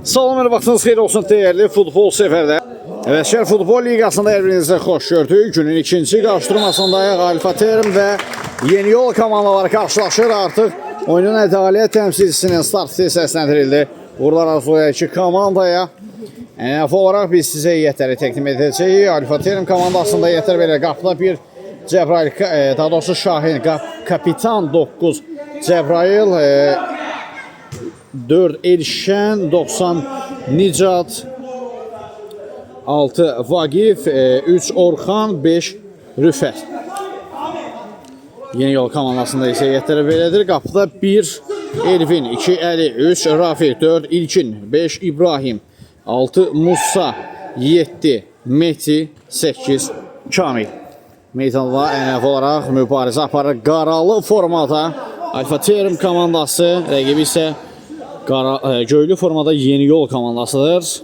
Salam, vaxtınız xeyir olsun değerli futbol severler. Evet, Şəhər Futbol Liqasında hər birinizə xoş gördük. Günün ikinci qarşıdurmasındayıq. Alfa Terim və Yeni Yol komandaları qarşılaşır. Artıq oyunun ədalət təmsilçisinin startı səsləndirildi. Uğurlar arzulayaq ki komandaya. NF olaraq biz sizə heyətləri təqdim edəcəyik. Alfa Terim komandasında heyətlər belə qapıda bir Cəbrayıl, daha doğrusu Şahin, kapitan 9 Cəbrayıl, 4 Elşən, 90 Nicat, 6 Vagif, 3 Orxan, 5 Rüfət. Yeni Yol komandasında isə heyətləri belədir. Qapıda 1 Elvin, 2 Əli, 3 Rafiq, 4 İlkin, 5 İbrahim, 6 Musa, 7 Mehdi, 8 Kamil. Meydanda NF olaraq mübarizə aparır. Qaralı formada Alfa Terim komandası, rəqibi isə göylü formada Yeni Yol komandasıdır.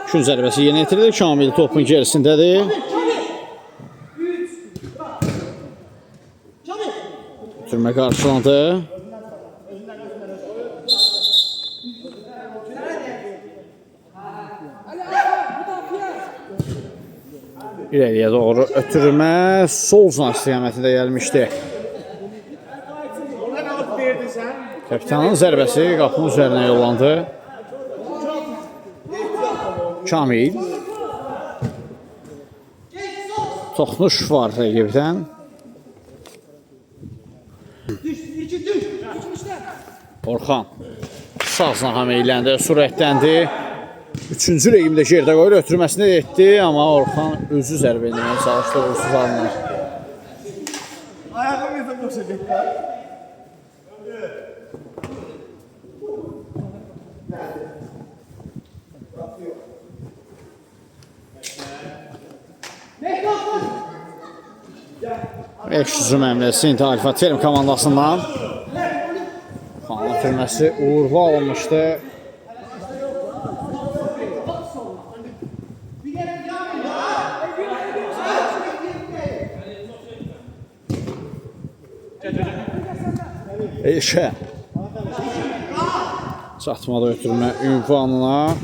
Şun zərbəsi yeni etirilir. Kamil topun gerisindədir. Türmə qarşılandı. İleriyə doğru ötürmə sol zan istiqamətində gəlmişdi. Kapitanın zərbəsi qapının üzərinə yollandı. Kamil. Toxunuş var rəqibdən. Orxan sağ hameyləndi, sürətləndi. Üçüncü rəqibdə yerdə qoyur, ötürməsini etdi, amma Orxan özü zərbə edilməyə çalışdı, özsüz alınır. Ayağımızda boşa getdi. Ekşüzü məmləsi İnti Alfa Terim komandasından Xanın ötürməsi uğurlu alınmışdı. Eşə çatmada ötürmə ünvanına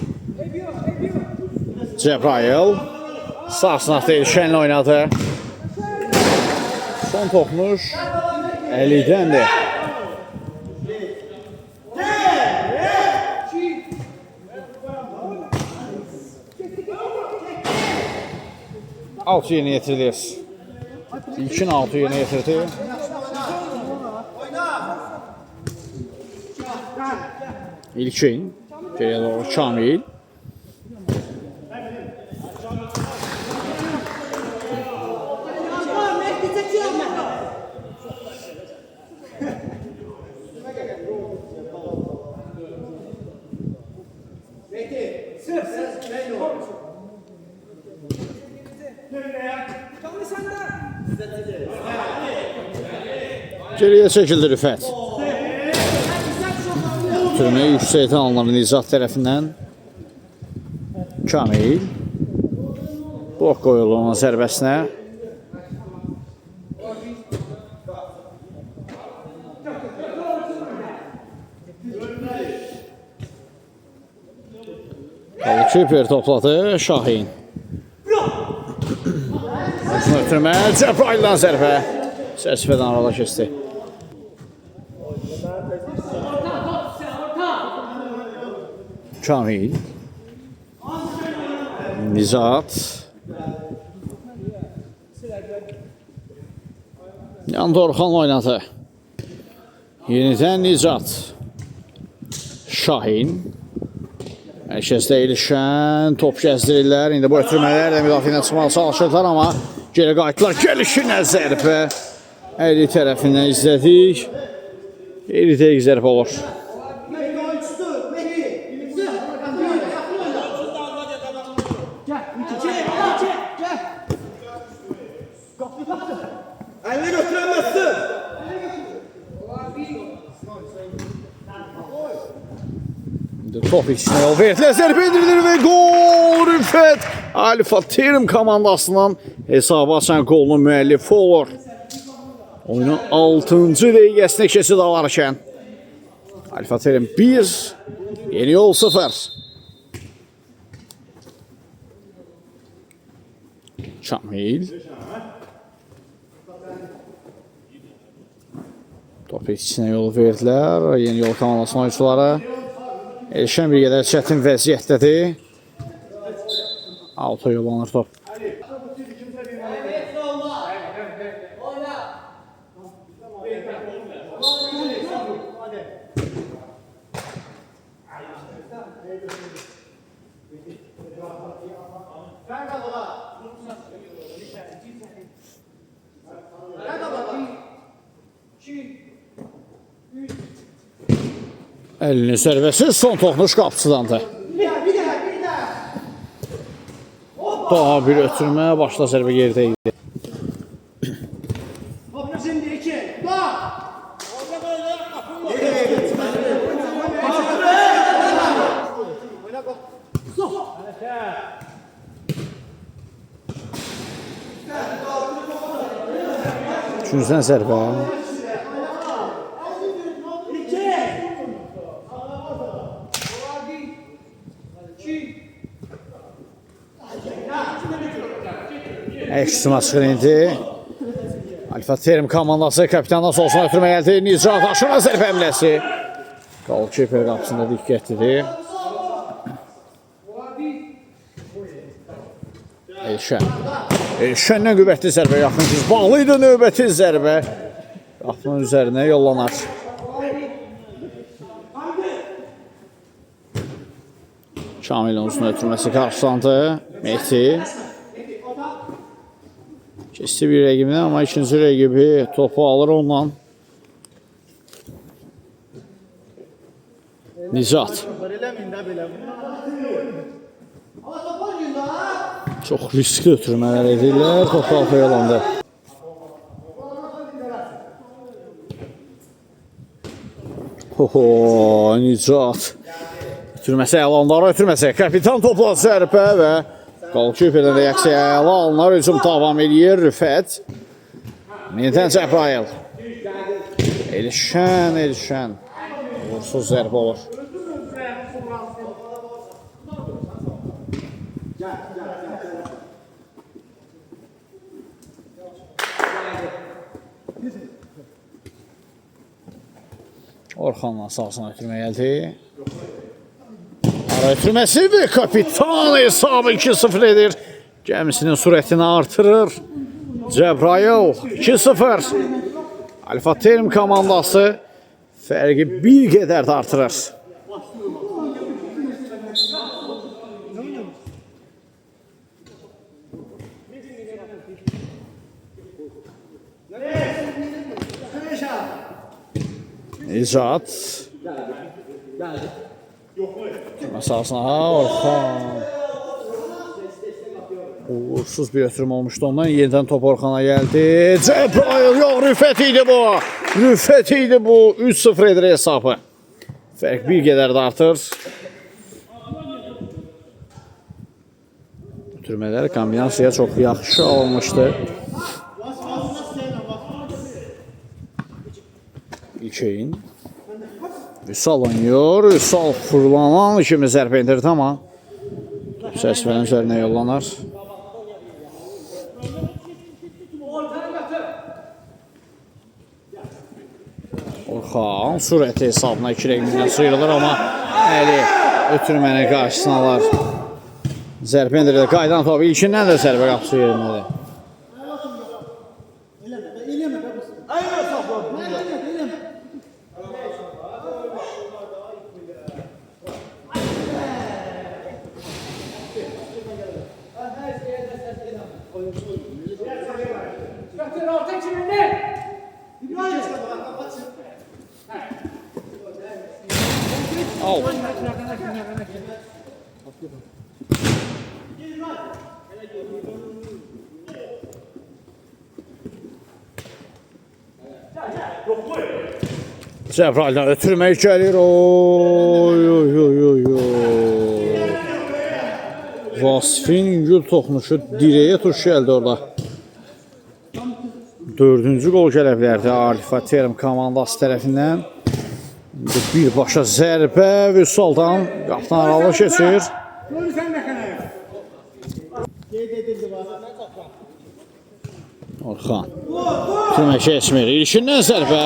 Cəbrayıl sağ sınaqda Elşənlə oynadı. Son toxunuş Əlidəndir. Altı yeni getirilir. İlkin altı yeni getirdi. İlkin, geriyə doğru Kamil. Geriyə çəkildi Rüfət. Türməyə yüksəkdən alınır Nizat tərəfindən. Kamil. Blok qoyulur onun zərbəsinə. Küper topladı Şahin. Ötürmə Cəbrayıldan zərbə. Çərçivədən arala keçdi. Kamil. Nizat. Yanında Orxan oynadı. Yenidən Nizat. Şahin. Mərkəzdə İlşən. Top gəzdirirlər. İndi bu ötürmələr də müdafiəyə çıxmağa çalışırlar, amma geri qayıtdılar. Gəlişinə zərbə. Əli tərəfindən izlədik. Qeyri-dəqiq zərbə olur. Əlini götürəməzsin. Top içinə yol verdilər. Zərbə edilir və gol Rüfət. Alfa Terim komandasından hesabı açan qolunun müəllifi olur. Oyunun 6-cı dəqiqəsində keçid alarkən Alfa Terim 1, Yeni Yol 0. Şamil. Topu içinə yol verdilər. Yeni Yol komandasının oyuncuları. Elşən bir qədər çətin vəziyyətdədir. Alta yollanır top. Əlini zərbəsi son toxunuş qapıcıdandır. Daha bir ötürmə, başda zərbə yerdə idi. Üçüncüdən zərbə. Əks maçın indi. Alfa Terim komandası kapitandan solsuna ötürmə gəldi. Nicat aşına zərbə həmləsi. Qalkiper qapısında diqqətlidir. Elşən. Elşəndən qüvvətli zərbə yaxın ki. Bağlıydı növbəti zərbə. Qapının üzərinə yollanar. Şamilin uzun ötürməsi qarşılandı. Mehdi. Keçdi bir rəqibinə, amma ikinci rəqibi topu alır ondan. Nicat. Çox riskli ötürmələr edirlər. Topu alfa yolandı. Nicat. Ötürməsi əlanları ötürməsi. Kapitan topla zərbə və Qalkiperdən reaksiya əla alınar. Hücum davam edir. Rüfət. Yenidən Cəbrayıl. Elşən. Vursuz zərbə olur. Orxanla sağsına ötürmə gəldi. Ara ötürməsi və kapitan hesabı 2-0 edir. Gəmisinin sürətini artırır. Cəbrayıl 2-0. Alfa Terim komandası fərqi bir qədər də artırır. Nicat. Məsasına Orxan. Uğursuz bir ötürüm olmuşdu ondan. Yenidən top Orxana gəldi. Cəbrayıl yox, Rüfət idi bu. 3-0 edir hesabı. Fərq bir qədər də artır. Ötürmələr kombinasiyaya çox yaxşı alınmışdı. İlkeyin. Vüsal oynuyor. Vüsal fırlanan kimi zərbə indirdi, amma səsvənin üzərinə yollanar. Orxan sürəti hesabına 2 rəqimindən sıyrılır, amma əli ötürmənin qarşısına alar. Zərbə indirdi. Qaydan topu ilkindən də zərbə qapısı yerindədir. Cəbrayıldan ötürmək gəlir. Vasifin gül toxunuşu direyə tuş gəldi orada. Dördüncü qol gələ bilərdi Alfa Term komandası tərəfindən. Birbaşa zərbə Vüsaldan qaptan aralı keçir. Orxan Türmə keçmir. İlkindən zərbə.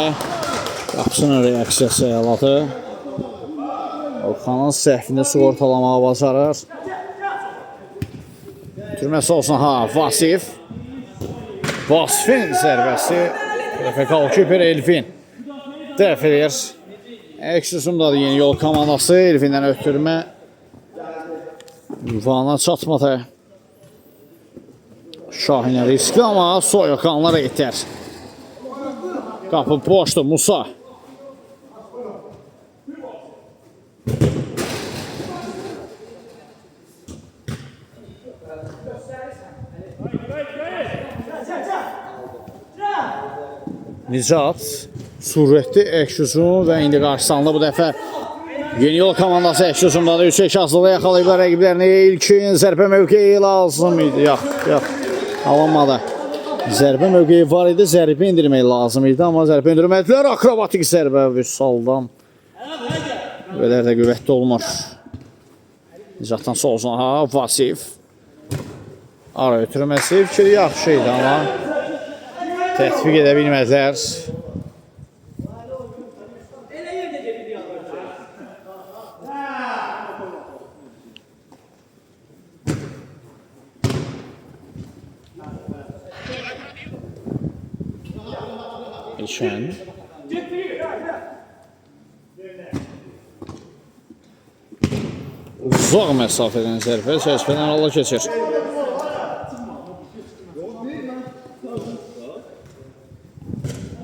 Qapısının reaksiyası əladı. Orxanın səhvini sığortalamağa bacarır. Türməsi olsun Vasif. Vasifin zərbəsi. Golkiper Elvin dəf edir. Əks hücumdadır Yeni Yol komandası. Elvindən ötürmə ünvana çatmadı. Şahinə riskli amma soyuqqanlı reytlər. Qapı boşdur Musa. Nicat surətli əks-hücum və indi qarşısında bu dəfə Yeni Yol komandası əks-hücumdadır. 3-2 azlığı yaxalayıblar rəqiblərini. İlkin zərbə mövqeyi lazım idi. Yox, alınmadı. Zərbə mövqeyi var idi, zərbə indirmək lazım idi, amma zərbə indirmədilər. Akrobatik zərbə Vüsaldan. Belə də qüvvətli olmur. Nicatdan solcuna Vasif. Ara ötürməsi fikri yaxşı idi, amma tətbiq edə bilməzlər. İlşən. Uzaq məsafədən zərbə çəkmədən ala keçir.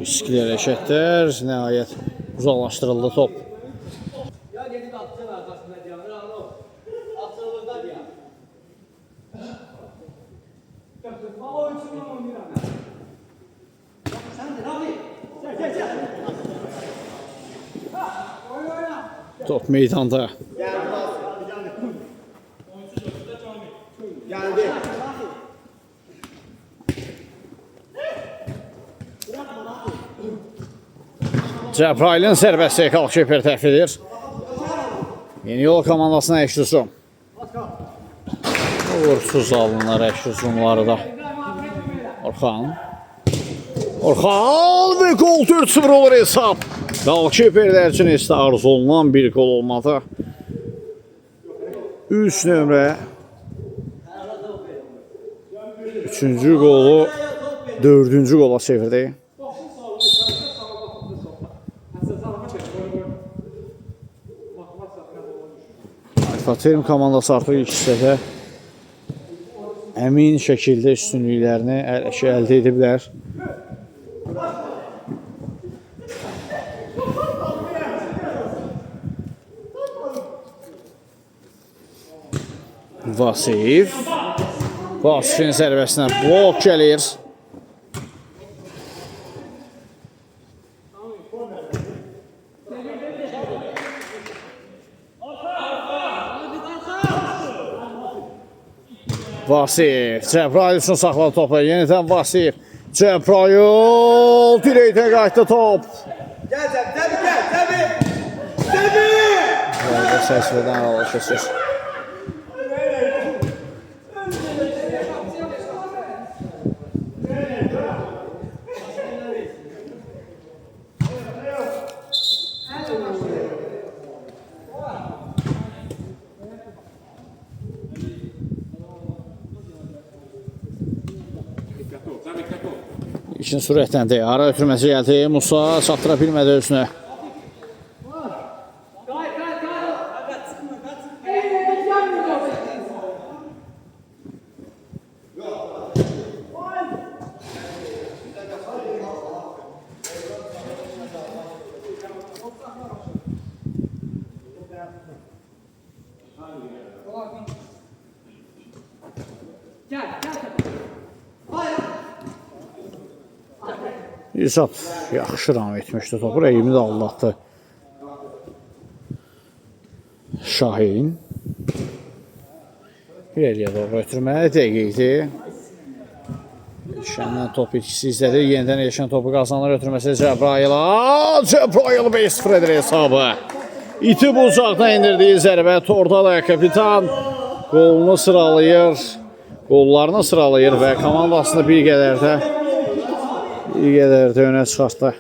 Riskli hərəkətlər, nəhayət uzaqlaşdırıldı top. Top meydanda. Cəbrailin zərbəsi Golkiper dəf edir. Yeni Yol komandasına əks-hücum. Uğursuz alınlar əks-hücumları da. Orxan və gol 4-0 olur hesab. Golkiperlər üçün heç də arzu olunan bir gol olmadı. 3 nömrə 3-cü qolu 4-cü qola çevirdi. Alfa Term komandası artıq ilk hissədə əmin şəkildə üstünlüklərini əldə ediblər. Vasifin zərbəsinə blok gəlir. Vasif, Cəbrail üçün saxladı topu. Yenidən Vasif, Cəbrail dirəkdən qayıtdı top. Gəl Cəbi! Səsvədən aralı keçir. İşin sürətləndi. Ara ötürməsi gəldi. Musa çatdıra bilmədi özünə. İzat yaxşı ram etmişdi topu. Rəqibini də aldatdı. Şahin. Bir eləyə doğru ötürməyə dəqiq idi. Elşəndən top itkisi izlədi. Yenidən Elşən topu qazanır. Ötürməsi Cəbrayıla. Cəbrayıl 5-0 edir hesabı. İti bucaqdan indirdiyi zərbə. Tordala kapitan qolunu sıralayır. Qollarını sıralayır və komandasını bir qədər də önə çıxartdı.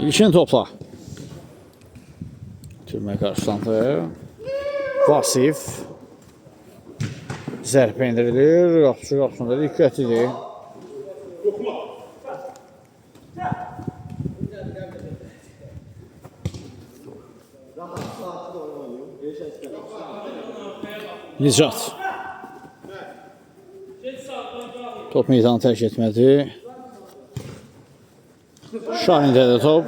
İlkin topla. Türmə qarşılandı. Vasif. Zərbə indirilir. Qapıcı qapısında diqqətlidir. Nicat. Top meydanı tərk etmədi. Şahində də top.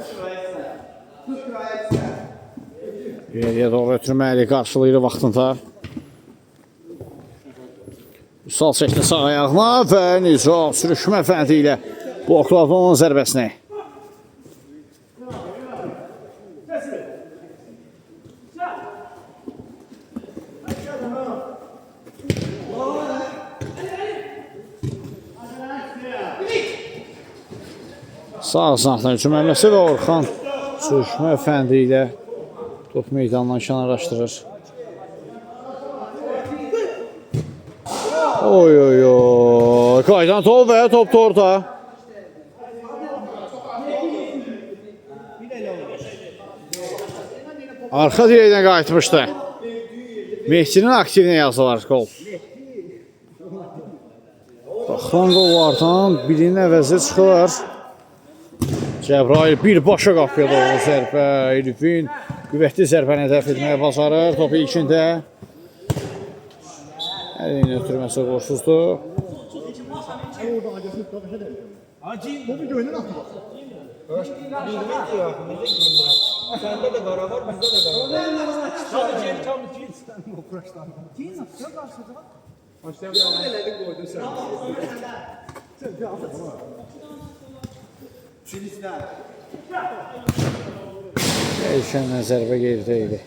Geriyə doğru ötürməli qarşılayır vaxtında. Sal çəkdi sağ ayağına və Nicat sürüşmə fəndi ilə blokladı onun zərbəsini. Sağ sınaqdan hücum əmləsi və Orxan sürüşmə fəndi ilə top meydandan kənarlaşdırır. Oy oy oy. Qaydan top və top torta. Arxa dirəkdən qayıtmışdı. Mehdinin aktivine yazılar gol. Baxılan qollardan birinin əvəzi çıxır. Cəbrayıl birbaşa qapıya doğru zərbə. Elifin qüvvətli zərbəni dəf etməyə bacarır. Topu ilkində. Əlini ötürməsi qoşsuzdur. Sende de kara var, bizde de kara var. Tam Elşənlə zərbə gerdə idi.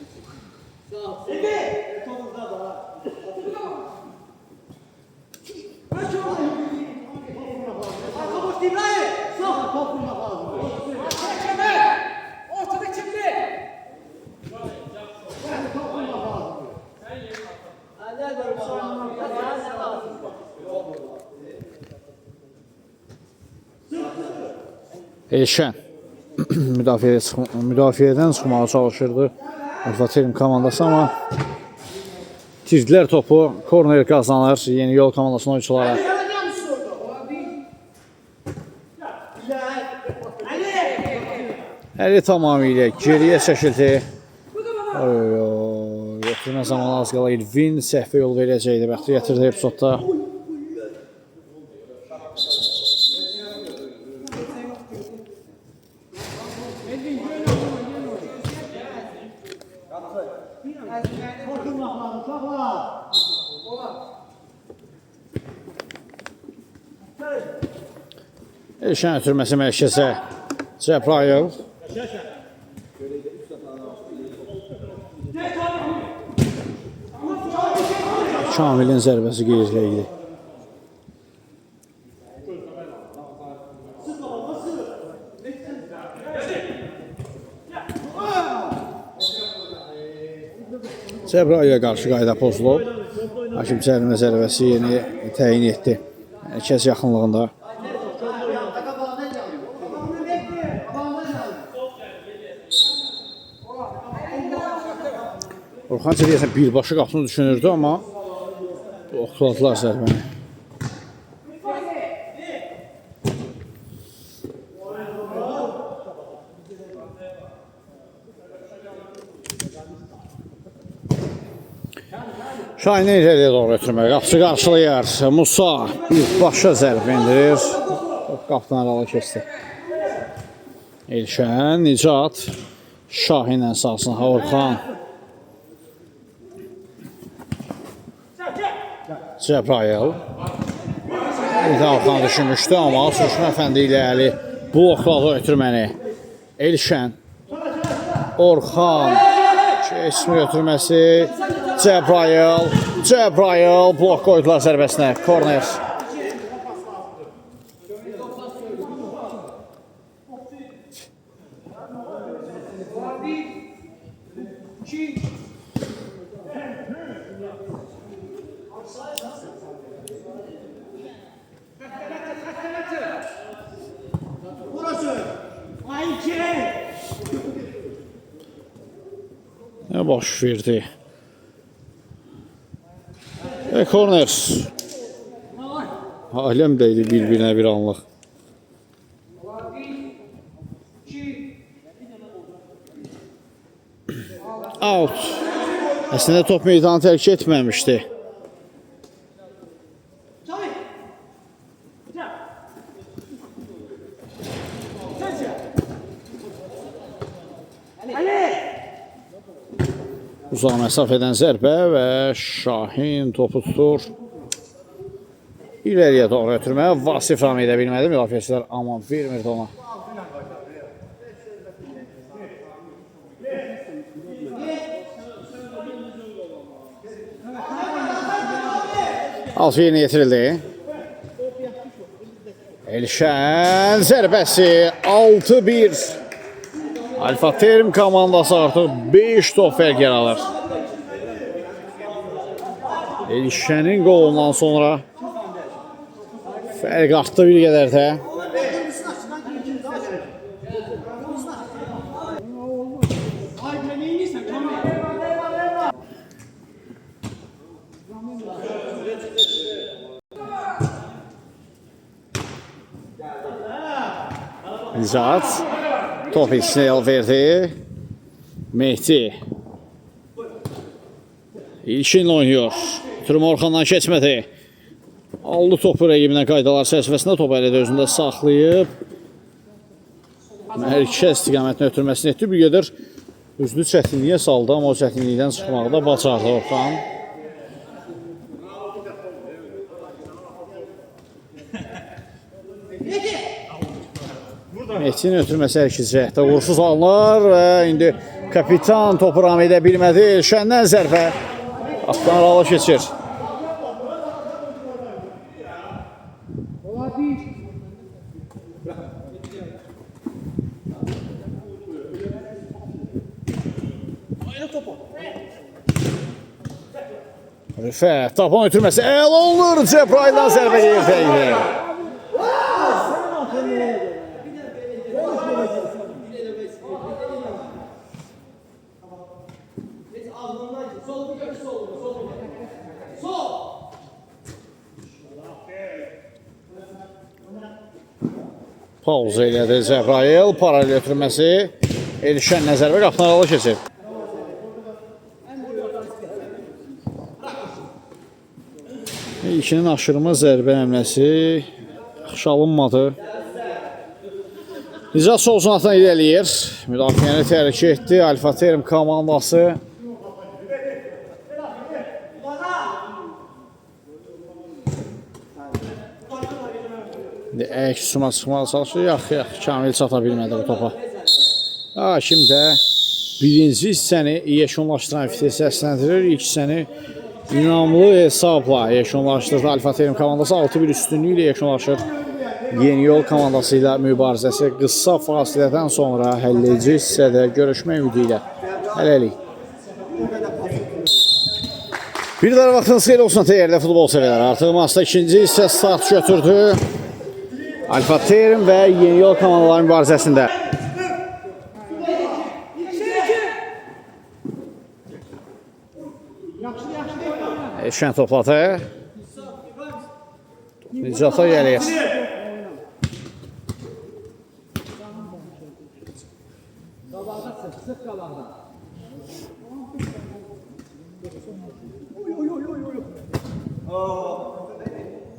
Elşən müdafiədən çıxmağa çalışırdı Arfaterim komandası, amma itirdilər topu. Korner qazanır Yeni Yol komandasının oyunculara. Əli tamamilə geriyə çəkildi. Götürmə zamanı az qala Elvin səhvə yol verəcəkdi. Bəxti gətirdi epizodda. Elşən ötürməsi mərkəzə Cəbrayıl. Kamilin zərbəsi qeyriyə idi. Cəbrayılə qarşı qayda pozulub. Hakim cərimə zərbəsi yeni təyin etdi. Mərkəz yaxınlığında. Orxan deyəsən birbaşa qapını düşünürdü, amma oxladılar zərbəni. Şahinə irəliyə doğru ötürmək. Qapıcı qarşılayır. Musa birbaşa zərbə indirir. Qapıdan aralı keçdi. Elşən, Nicat, Şahinlə sahasına Orxan. Cəbrayıl. Bir də Orxan düşünmüşdü, amma sürüşmə fəndi ilə Əli blokladı ötürməni. Elşən. Orxan. Keçmir ötürməsi. Cəbrayıl. Blok qoydular zərbəsinə. Korner. Nə baş verdi? Korner. Aləm dəydi bir-birinə bir anlıq. Out. Əslində top meydanı tərk etməmişdi. Uzaq məsafədən zərbə və Şahin topu tutur. İleriyə doğru ötürməyə Vasif rami edə bilmədi. Müdafiəçilər aman vermirdi ona. Altı yerinə yetirildi. Elşən zərbəsi 6-1. Alfa Term komandası artıq 5 top fərq alır. Elşənin qolundan sonra fərq artdı bir qədər də. Nizat top içine yol verdi. Mehdi İlşinlə oynuyor. Türüm Orxandan keçmədi. Aldı topu rəqibinə qaydalar çərçivəsində topu əlidə özündə saxlayıb mərkəz istiqamətini ötürməsini etdi. Bir qədər özünü çətinliyə saldı, amma o çətinlikdən çıxmağı da bacardı Orxan. Mehdinin ötürməsi hər iki cəhətdə uğursuz alınır və indi kapitan topu rami edə bilmədi. Elşəndən zərbə qaptan aralı keçir. Rüfət tapan ötürməsi əl olunur. Cəbrayıldan zərbə yerdə. Pauza elədi Cəbrayıl, paralel ötürməsi, Elşən nəzərbə qapdan aralı keçir. İlkinin aşırma zərbə həmləsi yaxşı alınmadı. Nicat sol cinatdan irəliyir, müdafiəni tərk etdi, Alfa Term komandası. Əks suma çıxmağa çalışır, yaxı, Kamil çata bilmədi bu topa. Hakim də birinci hissəni yekunlaşdıran fitil səsləndirir, ilk hissəni inamlı hesabla yekunlaşdırdı. Alfa Term komandası 6-1 üstünlüklə yekunlaşır. Yeni Yol komandası ilə mübarizəsi qısa fasilədən sonra həlledici hissədə görüşmək ümidi ilə. Hələlik. Bir daha vaxtınız xeyir olsun dəyərli futbol sevərlər. Artıq maçda ikinci hissə start götürdü. Alfa Term və Yeni Yol komandaların mübarizəsində. Elşən topladı. Nicata gəlir.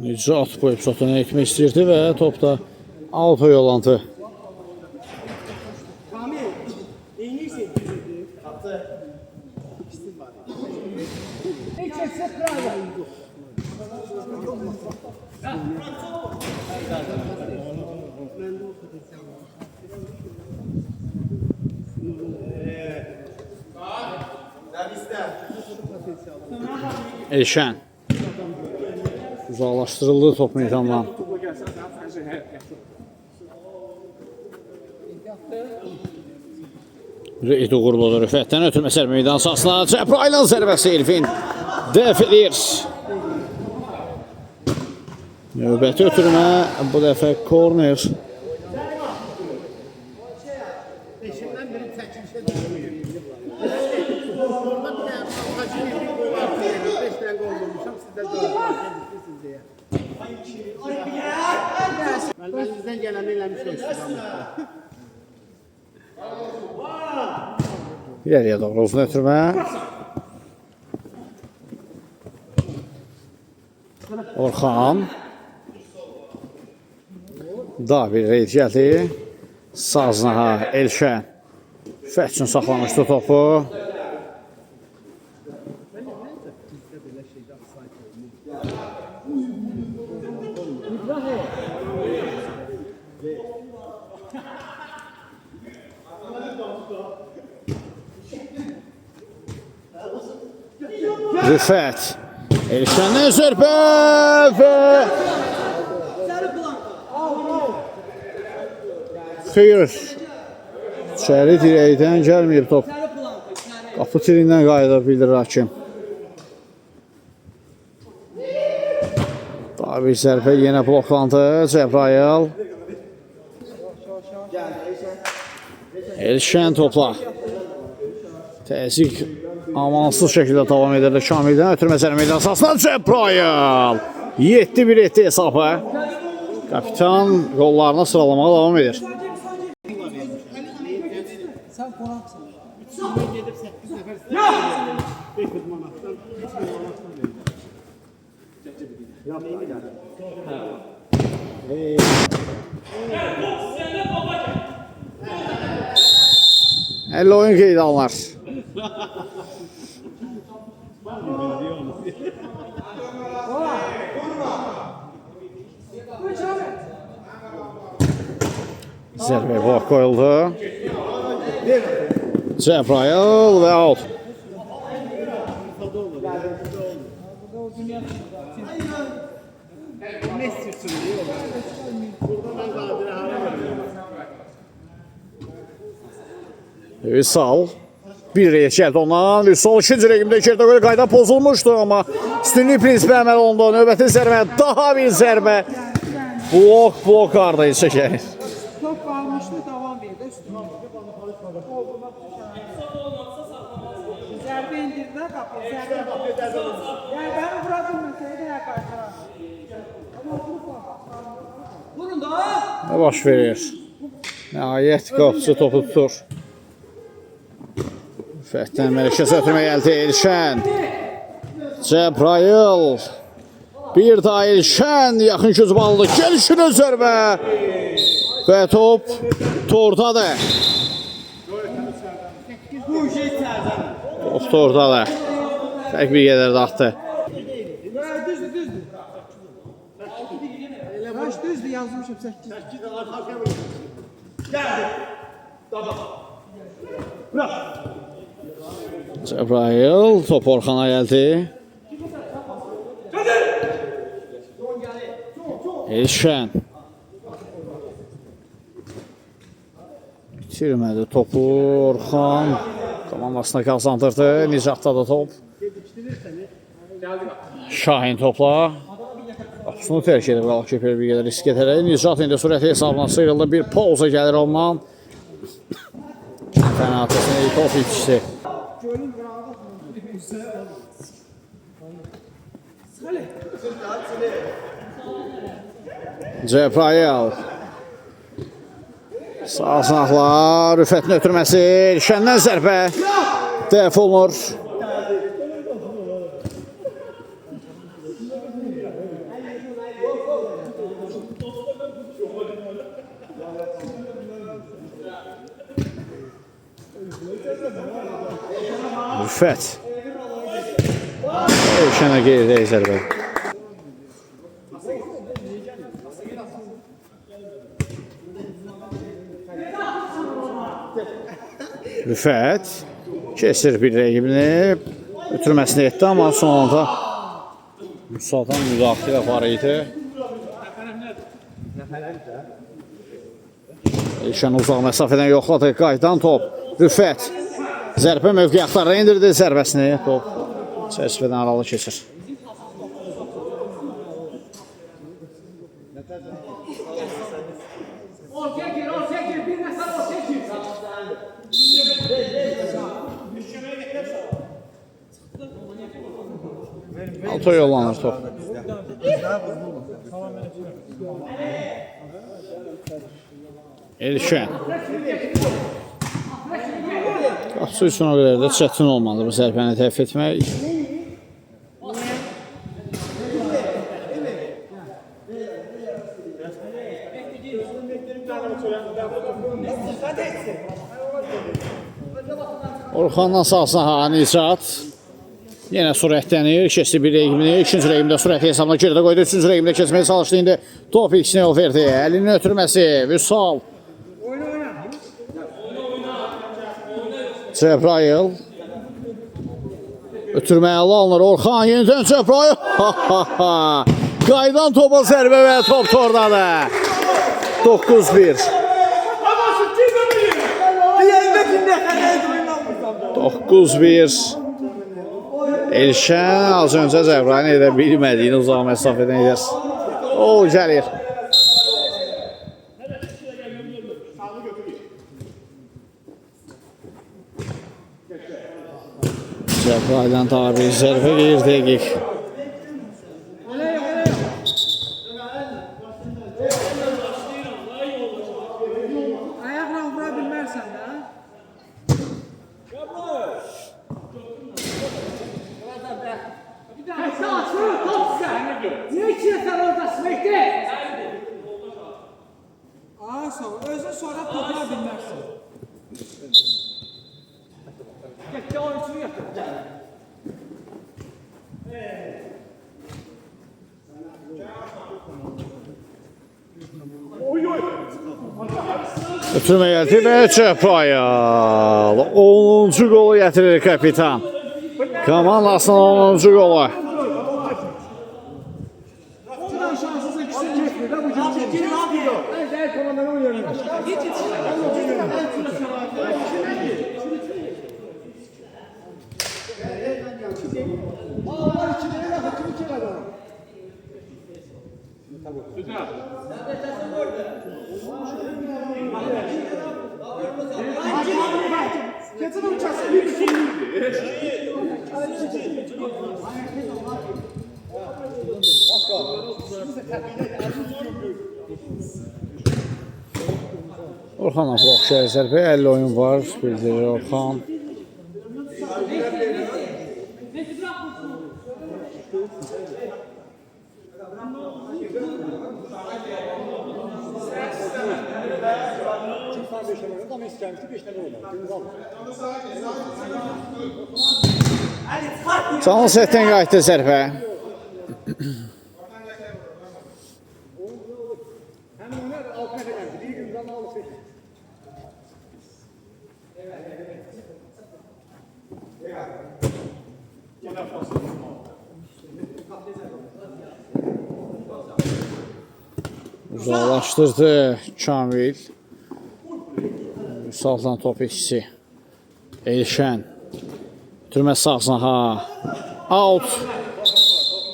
Nicat bu epizodunu ekmək istəyirdi və topda Alfa yollantı. Elşən. Uzaqlaşdırıldı top meydandan. Reydi uğurludur. Rüfətdən ötürmə sərb meydan sahasına. Cəbrayılın zərbəsi Elfin dəf edir. Növbəti ötürmə bu dəfə korner. Beşimden biri çəkilişə düşmüyor. Orada bir de 5 tane gol vurmuşam, siz de 4 gol diye. Ben elinizden geleni eləmiş olsun. İleriyə doğru uzun ötürmə. Orxan. David Reyd gəldi. Saznaha Elşən. Rüfət üçün saxlamışdı topu. Rüfət. Elşəndən zərbə və xeyr. İçəri dirəkdən gəlməyib top. Qapı tirindən qayıda bilir hakim. David zərbə yenə bloklandı. Cəbrayıl. Elşən topla. Təzik amansız şəkildə davam edir. Kamildən ötürmə sərb meydan sahasına Cəbrayıl. 7-1 etdi hesabı. Kapitan qollarına sıralamağa davam edir. Sen konaksın. Gedib 8 nəfər 500 manatdan 3 manatdan verir. 50 oyun qeydə alınır. Zərbə blok qoyuldu. Cəbrayıl və out. Messi üçün deyil. Burada mən Qadirə hara verirəm. Vüsal. Bir reys gəldi ondan. Vüsal ikinci rəqimdə içəridə görə qayda pozulmuşdu, amma üstünlük prinsipi əməl olundu. Növbəti zərbə, daha bir zərbə. Blok ardayı çəkər. Top kalmıştı, devam verdi. Zərbe indirdiler kapıya. Zərbe kapıya. Yani ben vuradım mesela ya karşıya. Vurun da. Nə baş verir? Nəhayət qapıcı topu tutur. Fətdən Məlikəsə ötürmə gəldi Elşən. Cəbrayıl. Bir daha Elşən yaxın gözü bağlıdır. Gəlişinə zərbə. Və top tordadır. Top tordadır. Tək bir qədər də atdı. Düzdür. Kaç düzdür yazmışım 8. Cəbrayıl top Orxana gəldi. Elşən. Bitirmədi topu Orxan. Komandasına qazandırdı. Nicatda da top. Şahin topla. Qapısını tərk edib qalıb ki, bir qədər risk edərək. Nicat indi sürəti hesabına sıyrıldı. Bir pauza gəlir ondan. Fənatəsini top itişdi. Cəbrayıl. Sağ sınaqla Rüfətin ötürməsi. Elşəndən zərbə dəf olunur. Rüfət. Elşənə qeyri zərbə. Rüfət kesir bir rəqibini, ötürməsini etdi, amma sonunda Musa'dan müdaxilə var idi. Elşən uzaq məsafədən yoxladı, qaydan top. Rüfət zərbə mövqeyi indirdi zərbəsini, top çərçivədən aralı keçir. Alto yollanır top. Elşən. Qapısı üçün o qədər də çətin olmadı bu zərbəni təhlif etmək. Orxandan sağsına Nicat. Yenə sürətlənir, keçdi bir rəqibini, ikinci rəqibində sürətli hesabına gerdə qoydu, üçüncü rəqibində keçməyə çalışdı, indi top ikisini o verdi, əlinin ötürməsi, Vüsal. Cəbrayıl. Ötürməyə alınır, Orxan yenidən Cəbrayıl. Qaydan topa zərbə və top tordadır. 9-1. 9-1. Elşən az öncə Cəbrayılın edə bilmədiyini uzaq məsafədən edir. O gəlir. Cəbrayıldan daha bir zərbə gelir dəqiq. Ayaqla vura bilmərsən də. Niye içiyorsan orada Smek'te? Aa sonra, özün sonra topla bilmezsin. Gitti oyuncunu yapıyor. Ötürmə gəldi və Cəbrayıl 10-cu qolu gətirir kapitan. Komandasının 10-cu qolu. Buradan şanssızın ikisini çekmiyor da bu cümle. Ben değer komandanı uyarım. Orxanla Proxşər zərbə 50 oyun var, bildirir Orxan. Canlı setdən qayıtdı zərbə. Uzaqlaşdırdı Kamil. Saldan top ikisi. Elşən. Türmə sağsına ha. Out.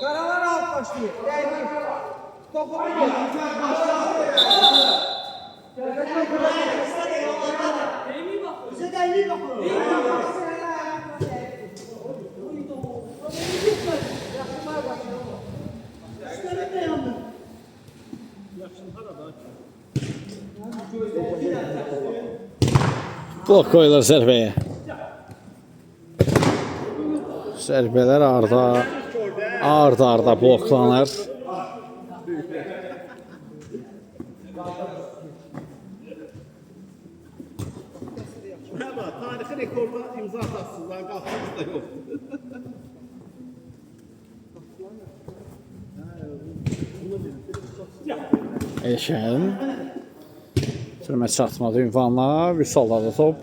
Karalar alt başlıyor. Topu Blok qoyulur zərbəyə. Zərbələr arda bloklanır. Tarixi rekorda imza atarsınlar, qalxınız da yox. Elşən. Türmə çatmadı ünvanla. Vüsalladı top.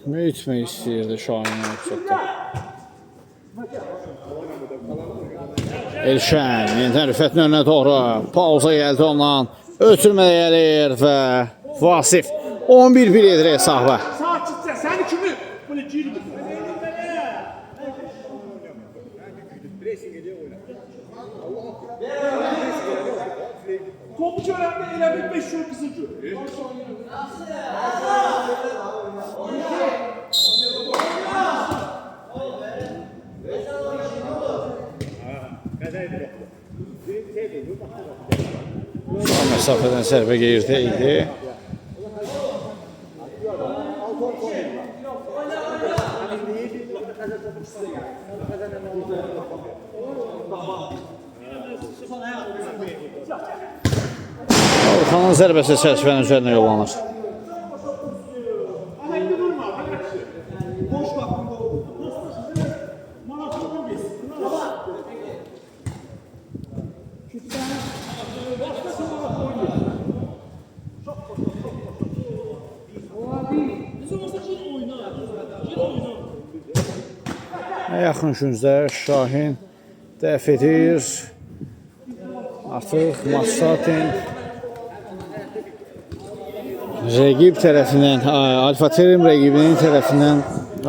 Hücumə itmək istəyirdi Şahin Alçatda. Elşən, yenidən Rüfətin önünə doğru. Pauza gəldi ondan. Ötürmə gəlir və Vasif 11-1 edir hesabı. Sakitcə, səni kimi böyle girmir. Topu görəndə elə bir 5 yıl qızıl gör. Son məsafədən zərbə geyirdə idi. Orxanın zərbəsi çərçivənin üzərinə yollanır. Ama indi durma, hadi. Boş vaxtında oldu. Maratonun besin. Yaxın küncdə Şahin dəf edir. Artıq Masatin rəqib tərəfindən, Alfa Terim rəqibinin tərəfindən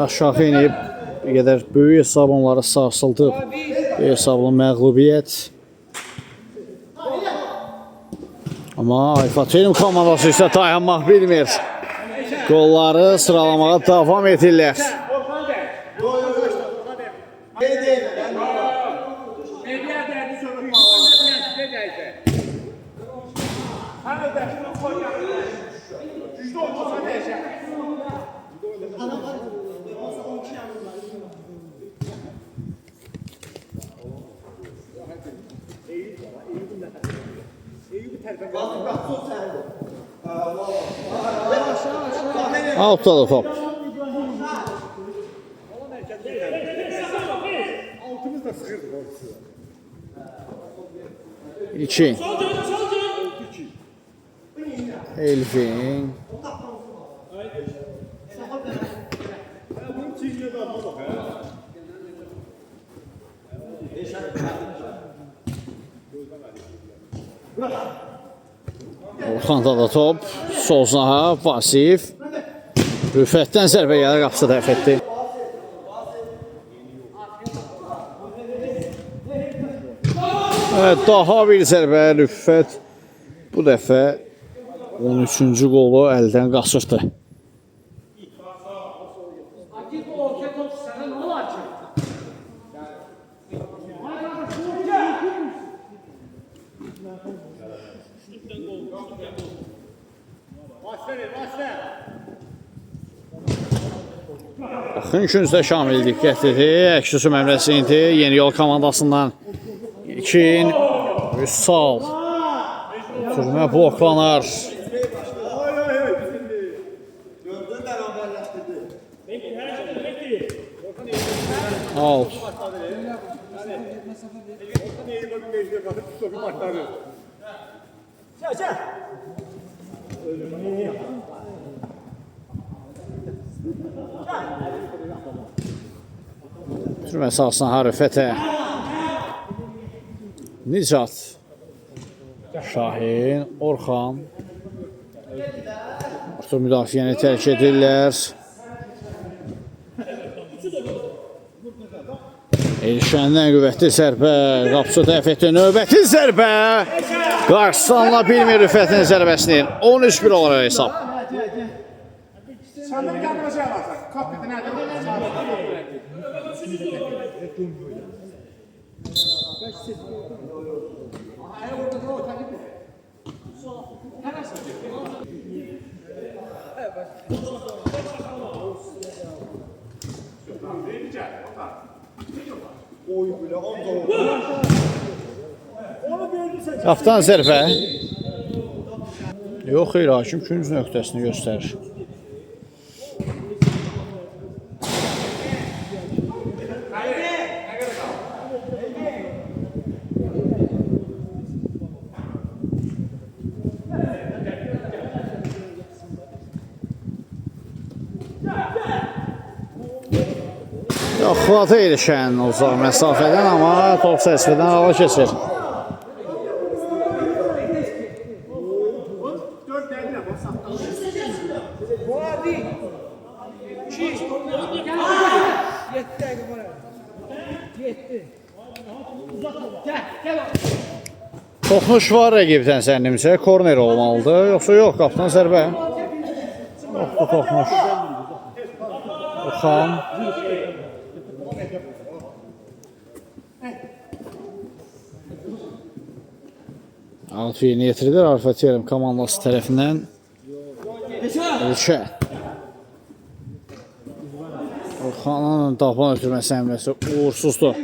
aşağı inib. Bir qədər böyük hesab onları sarsıldıb. Bir hesablı məğlubiyyət. Amma Alfa Terim komandası isə dayanmaq bilmir. Qolları sıralamağa davam edirlər. Outdadır top. Altımızda sıxırdı. İlkin. Elvin. Bunun çiğnə də adına bax, hə? Orxanda da top. Solzaha, Vasif. Rüfətdən zərbə gəlir, qapısı dəf etdi. Evet, daha bir zərbə Rüfət bu dəfə 13-cü qolu əldən qaçırdı. Yaxın küncdə Şamil diqqətlidir. Əksüsü məmləsindi. Yeni Yol komandasından İlkin Vüsal. Türmə bloklanır. Out. Türmə sahasına Harifətə. Nicat. Şahin, Orxan. Artıq müdafiəni tərk edirlər. Elşəndən qüvvətli zərbə. Qapısı dəf etdi. Növbəti zərbə. Qarşılanla bilmir Rüfətin zərbəsini. 13-1 olaraq hesab. Səndən gəlməcək alacaq. Kapitə nədir? Qaptan zərbə. Yox, xeyr, hakim künc nöqtəsini göstərir. Müxvata erişən uzaq məsafədən, amma top səsvədən ala keçir. Toxunuş var rəqibdən zənnimcə, korner olmalıdır, yoxsa yox, qapıdan zərbə. Yoxdur toxunuş. Oxan. Alt yeni yetirilir Alfa Terim komandası tərəfindən. Elşə. Oxanın tapan ötürməsi əmrəsi uğursuzdur.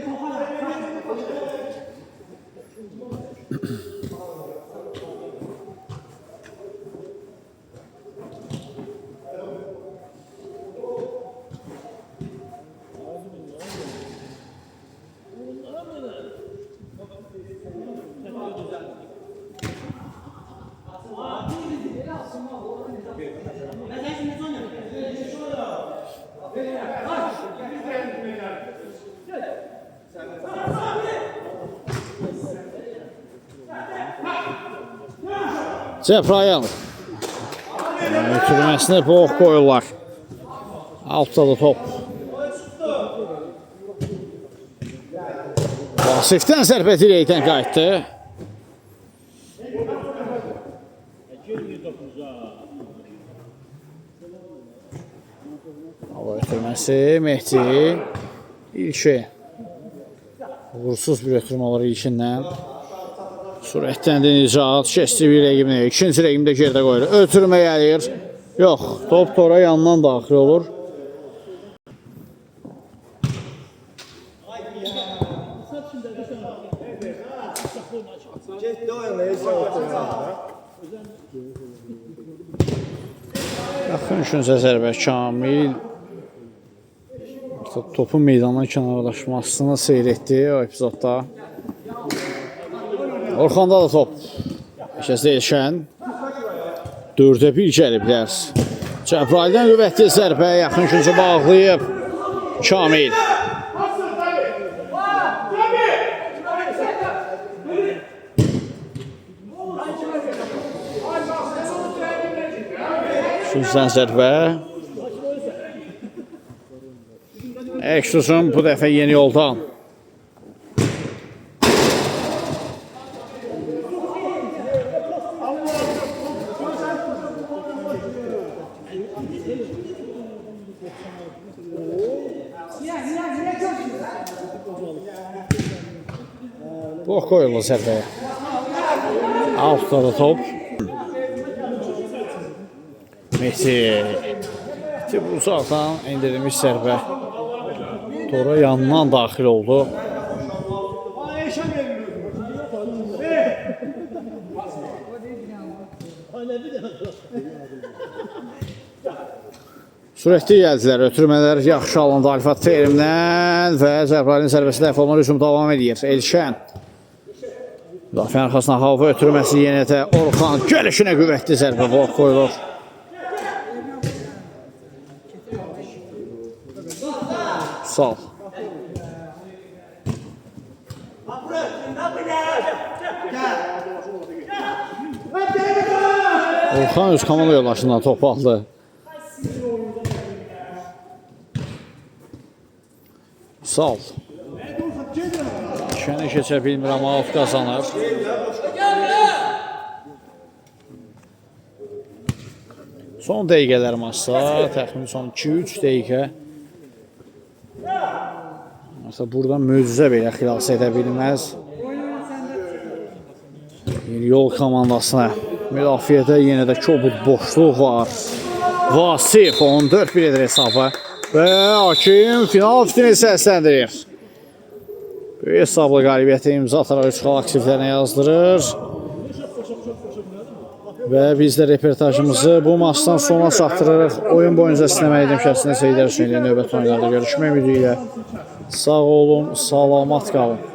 Cəbrayıl. Ötürməsini boğ qoyurlar. Altda da top. Vasifdən zərbə dirəkdən qayıtdı. Hava ötürməsi Mehdi. İlki. Uğursuz bir ötürmə var ilkindən. Sürətdən Nicat keçdi bir rəqibini. İkinci rəqibini də gerdə qoyur. Ötürmə gəlir. Yox, top tora yandan daxil olur. Yaxın üçüncə zərbə Kamil. Topun meydandan kənarlaşmasını seyr etdi o epizodda. Orxanda da top. Şəsə Elşən. 4-1 gəliblər. Cəbrayildən qüvvətli zərbə. Yaxın üçüncü bağlayıb Kamil. Üçüncüdən zərbə. Eksusun bu dəfə yeni yoldan. Box qoyulur zərbəyə. Altda da top. Mehdi. Bu uzaqdan endirilmiş zərbə. Tora yanından daxil oldu. Sürətli gəldilər, ötürmələr yaxşı alındı Alfa Terimdən və Cəbrayilin zərbəsi dəf olunur, hücum davam edir. Elşən. Müdafiənin arxasına hava ötürməsi yenə də Orxan gəlişinə qüvvətli zərbə box qoyulur. Sağ. Orxan öz komanda yoldaşından topu aldı. Sağ ol. İşini keçə bilmirəm, alt qazanır. Son dəqiqələr maçda, təxmin son 2-3 dəqiqə. Mesela buradan möcüzə belə xilas edə bilməz. Yol komandasına müdafiədə yenə də kobud boşluq var. Vasif 14-1 edir hesabı. Və hakim final fitini səsləndirir. Böyük hesablı qalibiyyəti imza ataraq 3 xal aktivlərinə yazdırır. Və biz də reportajımızı bu maçdan sona çatdırırıq. Oyun boyunca sinəmə edim şəxsinə Seydər Hüseynlə növbət oyunlarda görüşmək ümidi ilə. Sağ olun, salamat qalın.